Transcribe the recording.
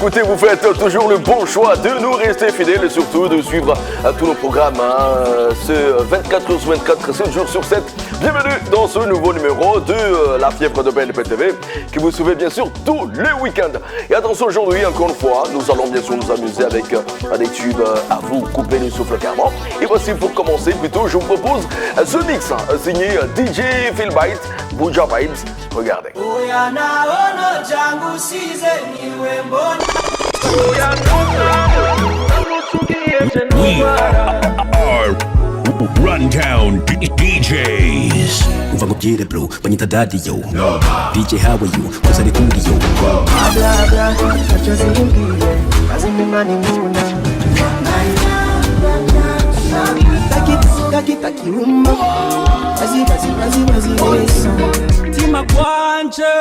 écoutez, vous faites toujours le bon choix de nous rester fidèles et surtout de suivre tous nos programmes. Ce 24 sur 24, 7 jours sur 7. Bienvenue dans ce nouveau numéro de la Fievre De Bnp Tv qui vous suivez bien sûr tous les week-ends. Et attention, aujourd'hui, encore une fois, nous allons bien sûr nous amuser avec des tubes à vous couper le souffle carrément. Et voici pour commencer, plutôt, je vous propose ce mix signé DJ Phil Byte, Buja Vibes. Regardez. We are Rundown DJs. Uva ngubwire bro, banyita daddy yo. DJ how are you? Koza likundi yo. Bla bla, tacho zimbie, azimbe mani muna. Taki umma. Bazi nesa. Tima kwanje.